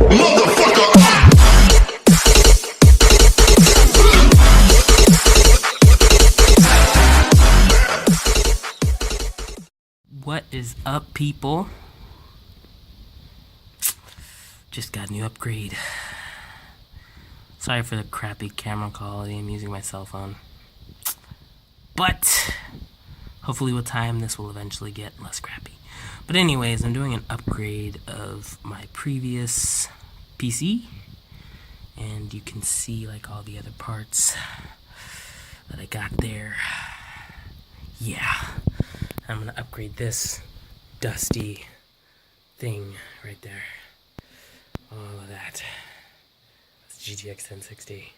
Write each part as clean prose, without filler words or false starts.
What is up, people? Just got a new upgrade. Sorry for the crappy camera quality. I'm using my cell phone. But hopefully with time this will eventually get less crappy. But anyways, I'm doing an upgrade of my previous PC. And you can see like all the other parts that I got there. Yeah. I'm gonna upgrade this dusty thing right there. All of that. That's GTX 1060.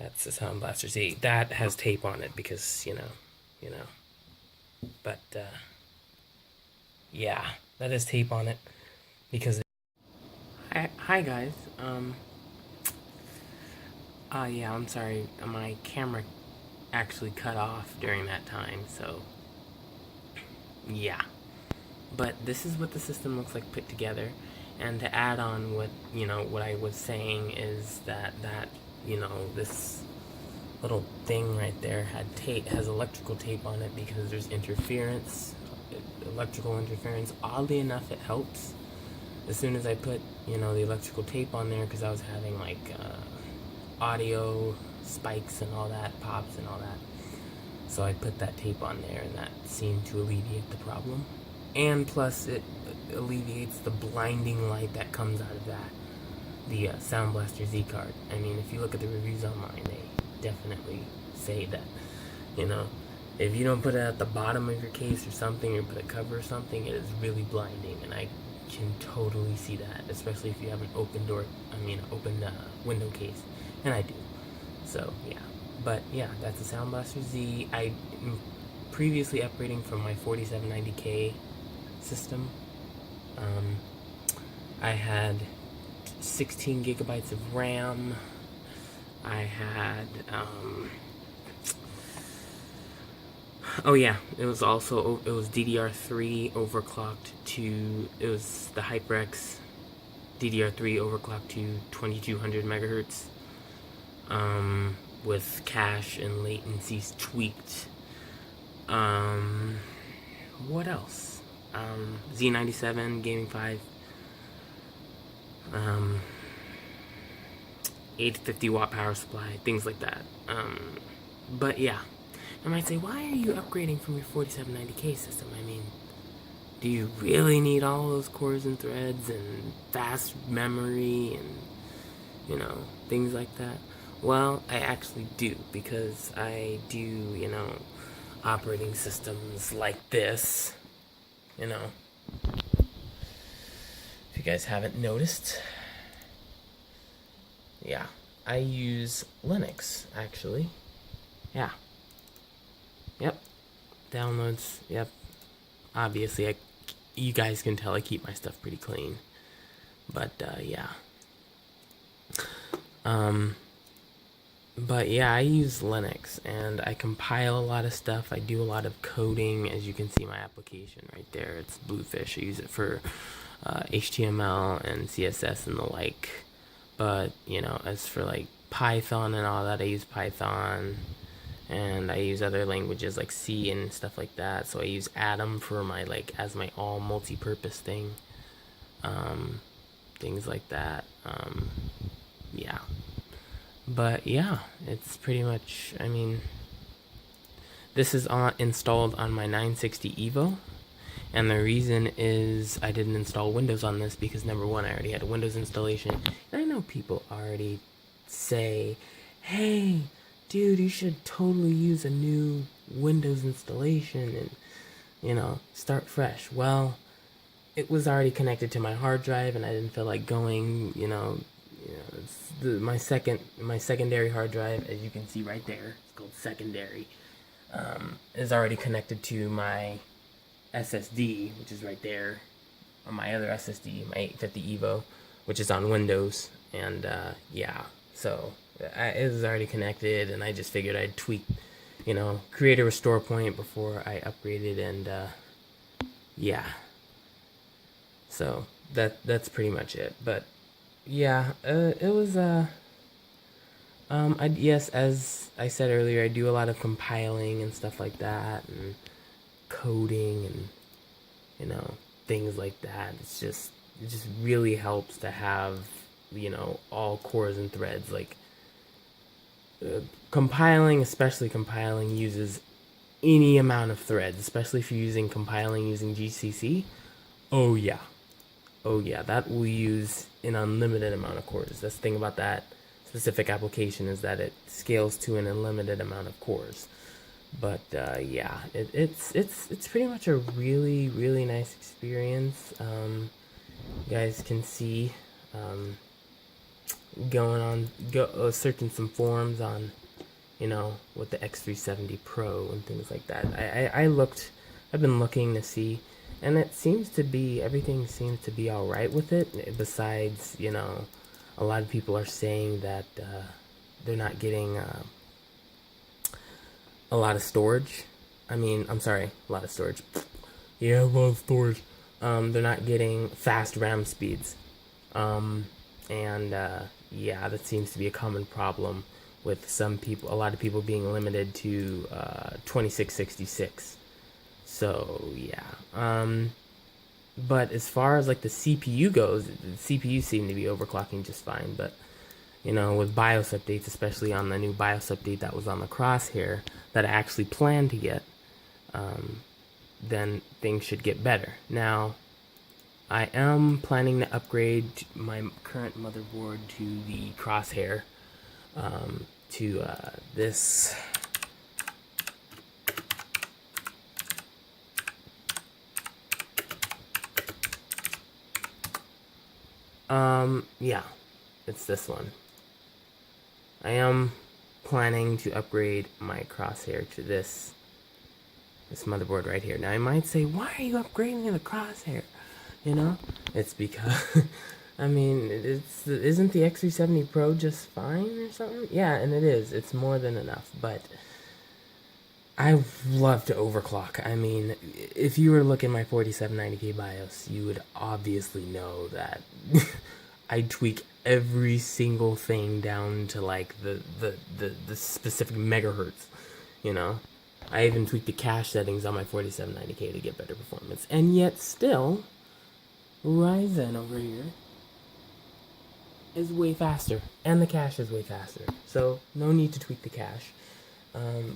That's the Sound Blaster Z. That has tape on it because, you know. But, yeah, that has tape on it because... Hi guys. Yeah, I'm sorry. My camera actually cut off during that time, so yeah. But this is what the system looks like put together. And to add on what I was saying is that this little thing right there has electrical tape on it because there's electrical interference. Oddly enough, it helps. As soon as I put the electrical tape on there, because I was having like audio spikes and all that, pops and all that. So I put that tape on there, and that seemed to alleviate the problem. And plus, it alleviates the blinding light that comes out of that, the Sound Blaster Z card. I mean, if you look at the reviews online, they definitely say that, if you don't put it at the bottom of your case or something, or put a cover or something, it is really blinding, and I can totally see that, especially if you have an open window case, and I do. So, yeah. But, yeah, that's the Sound Blaster Z. I'm previously upgrading from my 4790K system. I had 16 gigabytes of RAM. I had, it was DDR3 overclocked to, it was the HyperX DDR3 overclocked to 2200 megahertz. With cache and latencies tweaked. What else? Z97, Gaming 5. 850 watt power supply, things like that. But yeah. I might say, why are you upgrading from your 4790K system? I mean, do you really need all those cores and threads and fast memory and, things like that? Well, I actually do, because I do, operating systems like this, If you guys haven't noticed. Yeah, I use Linux, actually. Yeah. Yep. Downloads, yep. Obviously, you guys can tell I keep my stuff pretty clean. But, yeah. But yeah, I use Linux, and I compile a lot of stuff. I do a lot of coding, as you can see my application right there. It's Bluefish. I use it for HTML and CSS and the like. But, as for like Python and all that, I use Python. And I use other languages like C and stuff like that. So I use Atom for my as my all multi-purpose thing. Things like that. Yeah. But yeah, it's pretty much, this is installed on my 960 Evo, and the reason is I didn't install Windows on this because, number one, I already had a Windows installation, and I know people already say, hey, dude, you should totally use a new Windows installation and, start fresh. Well, it was already connected to my hard drive, and I didn't feel like going, it's my secondary hard drive, as you can see right there. It's called secondary. Is already connected to my SSD, which is right there, on my other SSD, my 850 Evo, which is on Windows. And yeah, so it was already connected, and I just figured I'd tweak, create a restore point before I upgraded, and yeah. So that's pretty much it. But yeah, it was yes, as I said earlier, I do a lot of compiling and stuff like that, and coding, and things like that. It just really helps to have all cores and threads. Like compiling, especially compiling, uses any amount of threads, especially if you're using compiling using GCC. Oh yeah, oh yeah, that will use an unlimited amount of cores. That's the thing about that specific application, is that it scales to an unlimited amount of cores. But yeah, it's pretty much a really nice experience. You guys can see searching some forums on with the X370 Pro and things like that. I've been looking to see, and everything seems to be all right with it. Besides, a lot of people are saying that they're not getting a lot of storage. I'm sorry, a lot of storage. Yeah, a lot of storage. They're not getting fast RAM speeds. And yeah, that seems to be a common problem with a lot of people being limited to 2666. So yeah. But as far as like the CPU goes, the CPU seem to be overclocking just fine. But with BIOS updates, especially on the new BIOS update that was on the Crosshair that I actually planned to get, then things should get better. Now, I am planning to upgrade my current motherboard to the Crosshair, to this. Yeah, it's this one. I am planning to upgrade my Crosshair to this motherboard right here. Now, I might say, why are you upgrading the Crosshair? It's because, isn't the X370 Pro just fine or something? Yeah, and it is. It's more than enough, but I love to overclock. If you were looking at my 4790K BIOS, you would obviously know that I tweak every single thing down to like the specific megahertz, I even tweak the cache settings on my 4790K to get better performance. And yet still, Ryzen over here is way faster, and the cache is way faster. So no need to tweak the cache.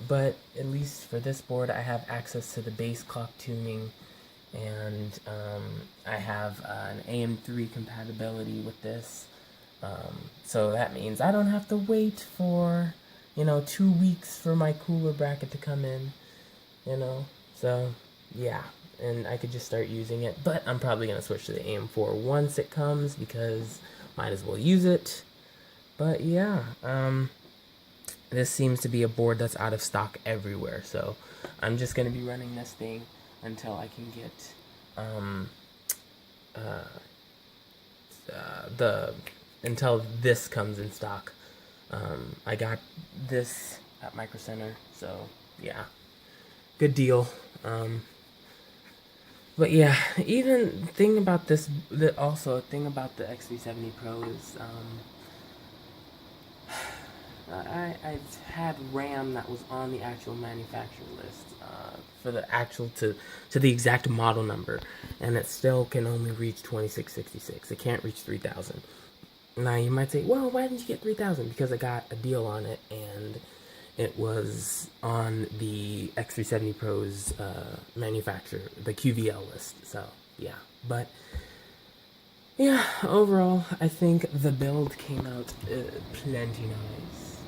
But at least for this board, I have access to the base clock tuning, and I have an AM3 compatibility with this. So that means I don't have to wait for 2 weeks for my cooler bracket to come in, so yeah, and I could just start using it. But I'm probably gonna switch to the AM4 once it comes, because might as well use it. But yeah, this seems to be a board that's out of stock everywhere, so I'm just gonna be running this thing until I can get until this comes in stock. I got this at Micro Center, so yeah, good deal. But yeah, even thing about this, also a thing about the X370 Pro is, I've had RAM that was on the actual manufacturer list, for the actual, to the exact model number, and it still can only reach 2666. It can't reach 3000. Now you might say, well, why didn't you get 3000? Because I got a deal on it, and it was on the X370 Pro's manufacturer, the QVL list. So yeah, but yeah, overall, I think the build came out plenty nice.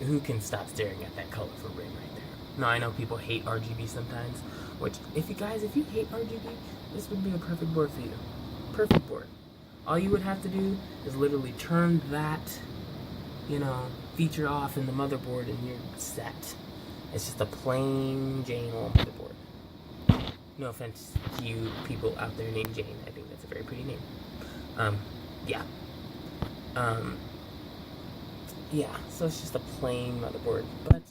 Who can stop staring at that colorful ring right there? Now, I know people hate RGB sometimes, which, if you hate RGB, this would be a perfect board for you. Perfect board. All you would have to do is literally turn that, feature off in the motherboard, and you're set. It's just a plain Jane old motherboard. No offense to you people out there named Jane. I think that's a very pretty name. Yeah. Yeah, so it's just a plain motherboard, but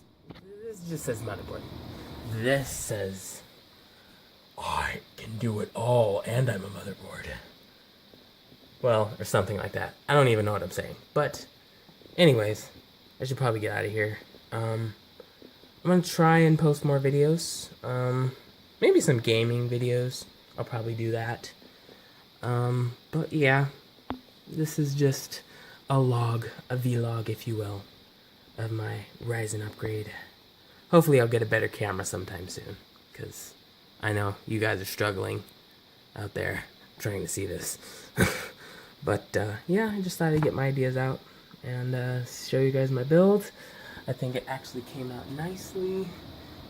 this just says motherboard. This says, I can do it all, and I'm a motherboard. Well, or something like that. I don't even know what I'm saying. But, anyways, I should probably get out of here. I'm gonna try and post more videos. Maybe some gaming videos. I'll probably do that. But yeah, this is just a vlog, if you will, of my Ryzen upgrade. Hopefully I'll get a better camera sometime soon, because I know you guys are struggling out there trying to see this. But yeah, I just thought I'd get my ideas out and show you guys my build. I think it actually came out nicely.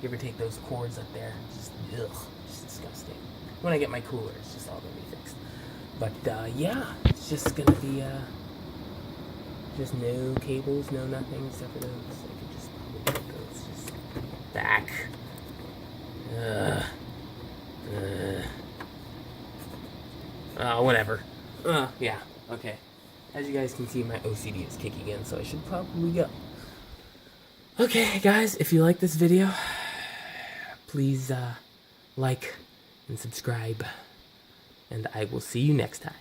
Give or take those cords up there, just disgusting. When I get my cooler, it's just all gonna be fixed. But yeah, it's just gonna be just no cables, no nothing except for those. I could just probably put those just back. Whatever. Yeah, okay. As you guys can see, my OCD is kicking in, so I should probably go. Okay, guys, if you like this video, please like and subscribe, and I will see you next time.